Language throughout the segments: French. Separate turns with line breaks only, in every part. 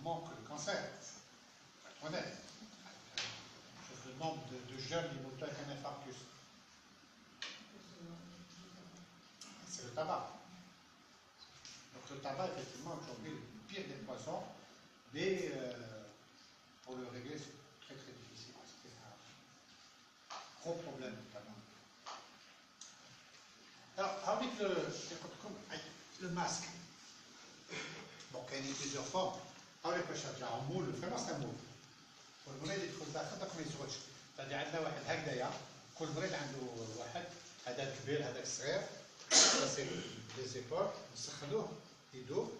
manque le cancer. Pour être honnête. Le nombre de jeunes qui mourent avec un infarctus. C'est le tabac. Donc le tabac, effectivement, aujourd'hui, le pire des poisons, mais pour le régler, c'est très très difficile. C'est un gros problème, le tabac. Alors, avec le masque, bon, il y a plusieurs formes. Avec le château, en moule, vraiment c'est un moule. والمريض يدخل داخل داك ما يزغلش. فهادي عندنا واحد هكذايا، كل مريض عنده واحد، هذا الكبير هذاك الصغير، سي لي زيبول، نسخنوه يدوب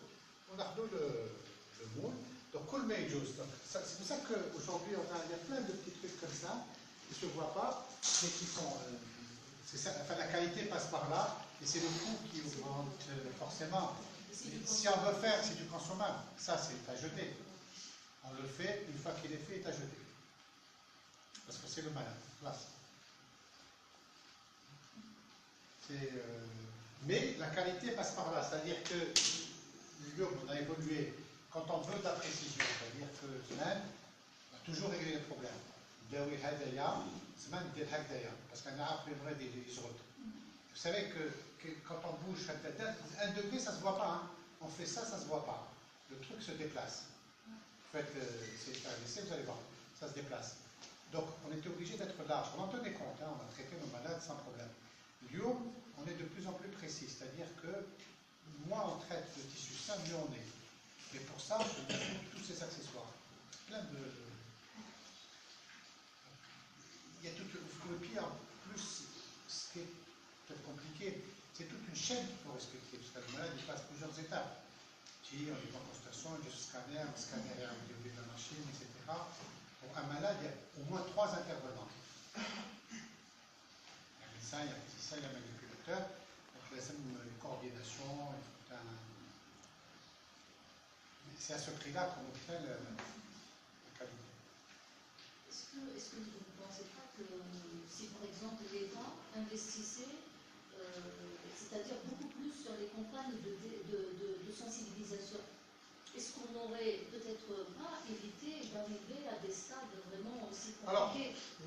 وناخذوا le moule. Donc كل ما يجوز. C'est pour ça qu'aujourd'hui il y a plein de petits trucs comme ça qui ne se voient pas, mais qui sont. Enfin, la qualité passe par là, et c'est le coût qui augmente forcément. Si on veut faire, c'est du consommable. Ça, c'est à jeter. On le fait, une fois qu'il est fait, il est à jeter. Parce que c'est le malin. Place. Mais la qualité passe par là. C'est-à-dire que on a évolué. Quand on veut de la précision, c'est-à-dire que Zman va toujours régler les problèmes. Parce qu'on a appris des autres. Vous savez que quand on bouge un degré, ça ne se voit pas. Hein. On fait ça, ça ne se voit pas. Le truc se déplace. Vous faites un essai, vous allez voir, ça se déplace. Donc, on était obligé d'être large. On en tenait compte, hein, on a traité nos malades sans problème. Lyon, on est de plus en plus précis, c'est-à-dire que moins on traite le tissu sain, mieux on est. Mais pour ça, on a tous ces accessoires. Plein de. Il y a tout le pire, en plus, ce qui est peut-être compliqué, c'est toute une chaîne qu'il faut respecter, parce que le malade, il passe plusieurs étapes. On est en consultation, il y a ce scanner, le scanner est au début de la machine, etc. Pour un malade, il y a au moins 3 intervenants. Il y a un médecin, il y a un physicien, il y a un manipulateur. Donc, il y a une coordination, c'est à ce prix-là qu'on obtient la qualité.
Est-ce que vous ne pensez pas que si, par exemple, l'État investissait c'est-à-dire beaucoup plus sur les campagnes de sensibilisation. Est-ce qu'on n'aurait peut-être pas évité d'arriver à des stades vraiment aussi compliqués?
Alors,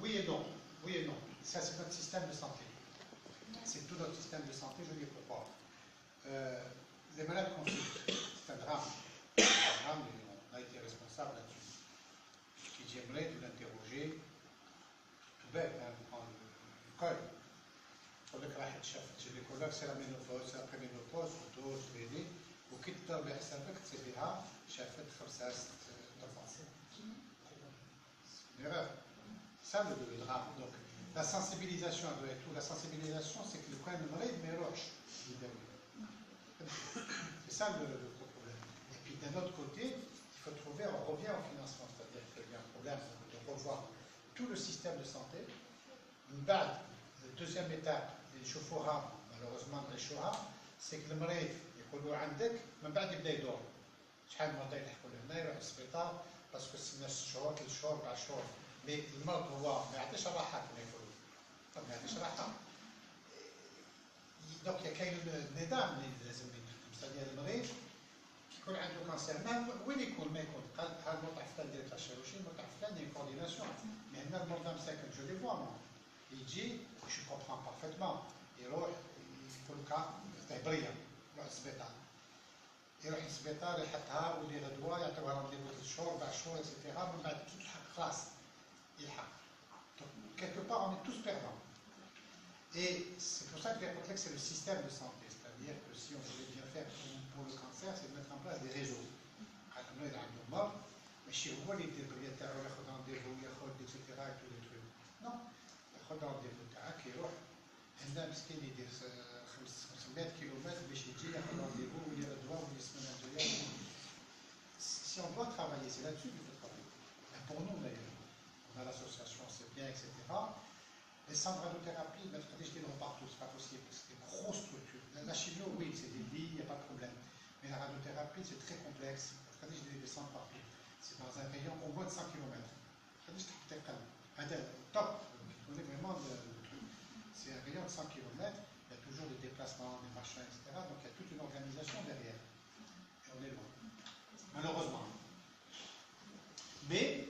oui et non. Oui et non. Ça, c'est notre système de santé. C'est tout notre système de santé, je dis pourquoi. Les malades consultent. C'est un drame. C'est un drame, et on a été responsable là-dessus. Ce qui j'aimerais de l'interroger, tout bête, hein, prendre le col. Je vais dire c'est la ménopause, c'est après ménopause, dose, traîner, ou quitte dans le حسابك تسيبيها شافت 5 enfants. C'est une erreur. Ça le drame. Donc la sensibilisation doit être où? La sensibilisation, c'est que le coin de malade mais roche. C'est ça le problème. Et puis d'un autre côté, il faut trouver, on revient au financement, c'est-à-dire qu'il y a un problème de revoir tout le système de santé. Une base. La deuxième étape, les chauffeurs, malheureusement, les chauffeurs, c'est que le malade, يقولوا عندك من بعد يبدا يدور. شحال من مرة يلحقوا لهنا يروح للسبيطار باسكو سنة 6 شهور 3 شهور 4 شهور. مي المرض هو ما يعطيش الراحة كما يقولوا. ما يعطيش راحة. دونك كاين النظام اللي لازم يتم المريض يكون عنده كانسير وين يكون ما يكون قال الموقع فلان دير لا شيروشي الموقع فلان دير كورديناسيون. مي هنا المرضى مساكن جو لي فوا مون. يجي je comprends parfaitement يروح يقول لك تهبريه يروح للسبيطار يروح للسبيطار يحطها ويدير الدواء يعطيوها رونديفو 3 شهور 4 شهور اكسيتيرا من بعد تلحق خلاص يلحق. Donc quelque part on est tous perdants. Et c'est pour ça que je que c'est le système de santé, c'est-à-dire que si on voulait bien faire pour le cancer, c'est de mettre en place des réseaux. Comme là, il y a un mort, mais chez vous, il était propriétaire, il y a rendez-vous, il y a etc. et tous les trucs. Non. ياخذ رونديفو تاعك يروح هنا مسكين يدير 500 كيلومتر باش يجي ياخذ رونديفو ويدير الدواء والسمانه الجايه. Si on doit travailler, c'est là-dessus qu'il faut travailler. Et pour nous d'ailleurs, on a l'association, c'est bien, etc. Les centres de radiothérapie, je dis partout, c'est pas possible, c'est des grosses structures. La chimio, oui, c'est des lits, il n'y a pas de problème. Mais la radiothérapie, c'est très complexe. Je dis des centres partout. C'est dans un rayon au moins de 100 km. Top, on est vraiment c'est un rayon de 100 km, il y a toujours des déplacements, des machins, etc. Donc il y a toute une organisation derrière. Et on est loin. Malheureusement. مي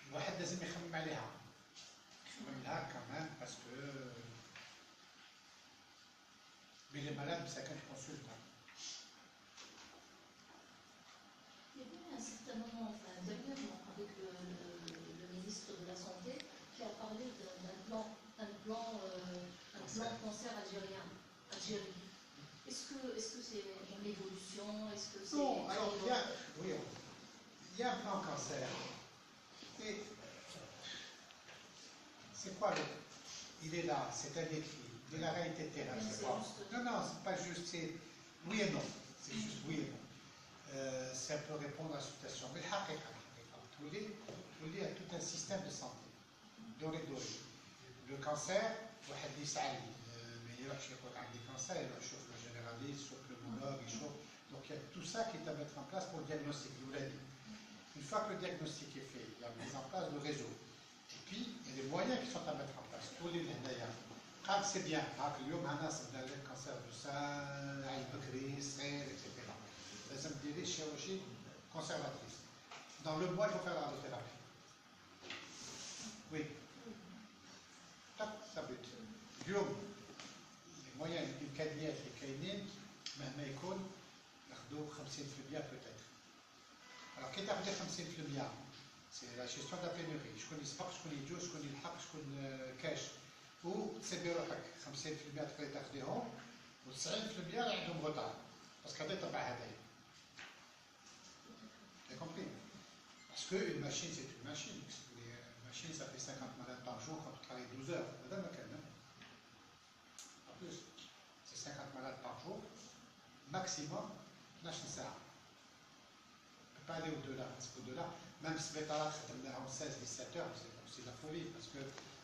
الواحد لازم يخمم عليها كمان باسكو بلي مالاد مساكن كونسلتا.
Il y avait un certain moment, enfin dernièrement, avec le ministre de la Santé, qui a parlé d'un plan cancer algérien, Algérie. Est-ce que c'est une évolution? Est-ce que c'est...
Non, alors il y a un plan cancer. Et c'est quoi il est là, c'est un écrit. De la réalité terrain, c'est quoi? Non, non, c'est pas juste, c'est oui et non. C'est juste oui et non. C'est un peu répondre à la situation. Mais il y a tout un système de santé. Doré. Le cancer, واحد اللي يسعى ما يروحش يقول عندي cancer, il يشوف le généraliste, يشوف le pneumologue, يشوف. Donc il y a tout ça qui est à mettre en place pour le diagnostic, je vous l'ai dit. Une fois que le diagnostic est fait, il y a mise en place le réseau. Et puis, il y a des moyens qui sont à mettre en place. Tous les d'ailleurs. C'est bien. اليوم هنصب le cancer du sein, البكري, الصغير, etc. لازم ديري chirurgie conservatrice. Dans le mois, il faut faire la radiothérapie. Oui. Ça but. اليوم les moyens الإمكانيات اللي كاينين مهما يكون ناخذوا 50% peut-être. Alors كي تاخذي 50%, c'est la gestion de la pénurie. شكون يسبق, شكون يجوز, شكون يلحق, شكون كاش. وتسبي روحك 50% تقدر تاخذيهم و90% اللي عندهم غطاء باسكو هذا تبع هذايا. Vous avez compris? Parce qu'une machine, c'est une machine. Une machine, ça fait 50 malades par jour quand tu travailles 12 heures. En plus, c'est 50 malades par jour, maximum 12 ساعة. On ne peut pas aller au-delà, parce qu'au-delà, même si tu as 16-17 heures, c'est de la folie, parce que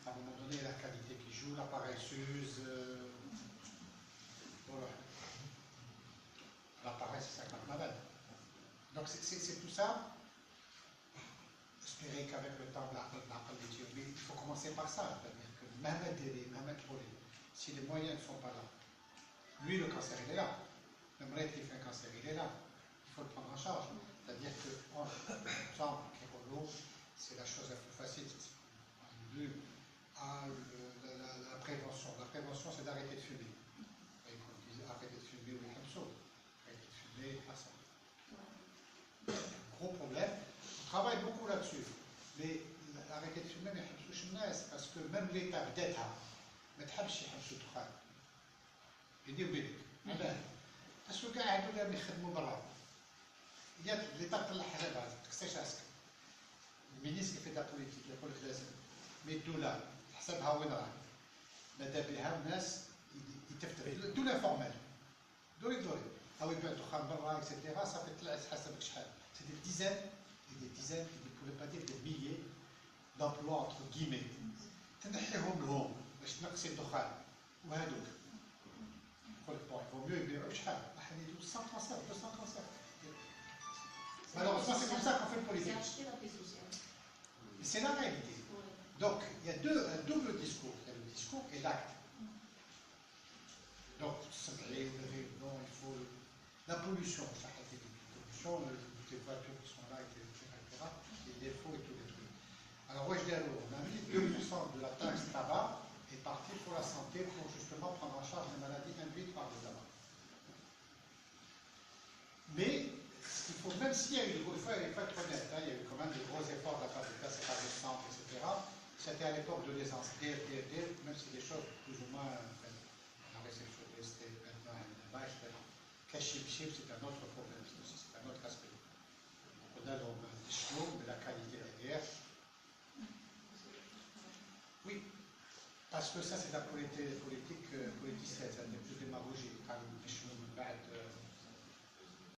à un moment donné, la qualité qui joue, l'appareil s'use. Voilà. L'appareil, c'est 50 malades. Donc c'est tout ça. Espérer qu'avec le temps, il faut commencer par ça. C'est-à-dire que même si les moyens ne sont pas là, lui, le cancer, il est là. Le malade qui fait un cancer, il est là. Il faut le prendre en charge. C'est-à-dire que, par exemple, c'est la chose la plus facile. La prévention. La prévention, c'est d'arrêter de fumer. Et quand on dit arrêter de fumer, oui, comme ça. Arrêter de fumer, pas ça. Gros problème. On travaille beaucoup là-dessus. Mais arrêter de fumer, mais parce que même l'État d'être, ما تحبش يحبسوا الدخان. بيني وبينك. علاش؟ باسكو كاع هادو اللي يخدموا برا. l'État طلع حسابها، تكساش عسكر. المينيستر كيف دا بوليتيك يقول لك لازم $100 حسابها وين راه؟ ماذا بها الناس يتفتر دو لافورمال. دوري. أو يبيع الدخان برا اكسيتيرا صافي طلع حسابك شحال. C'est des dizaines, pour ne pas dire des milliers d'emplois entre guillemets. تنحيهم لهم باش تنقصي الدخان وهذوك. يقول لك بون il vaut mieux يبيعوا شحال؟ واحد يدوز 100 cancer, 200 cancer. Malheureusement, c'est comme ça qu'on fait le politique.
C'est acheter la paix sociale.
C'est la réalité. Donc, il y a un double discours. Il y a le discours et l'acte. Donc, non, il faut... La pollution, ça a été la pollution, les voitures qui sont là, etc., les défauts et tous les trucs. Alors, moi, je dis alors, on a mis 2% de la taxe tabac est parti pour la santé, pour justement prendre en charge les maladies induites par le tabac. Mais, il faut, même s'il y a eu, il faut être honnête, il y a eu quand même de gros efforts de la part des classes de centre, etc. C'était à l'époque de l'aisance, même si des choses plus ou moins, la réception de l'Est, maintenant, Kachib, c'est un autre problème, c'est un autre aspect. On a l'échelon de la qualité derrière. Oui, parce que ça, c'est la politique politicienne, ça n'est plus démagogique. Quand l'échelon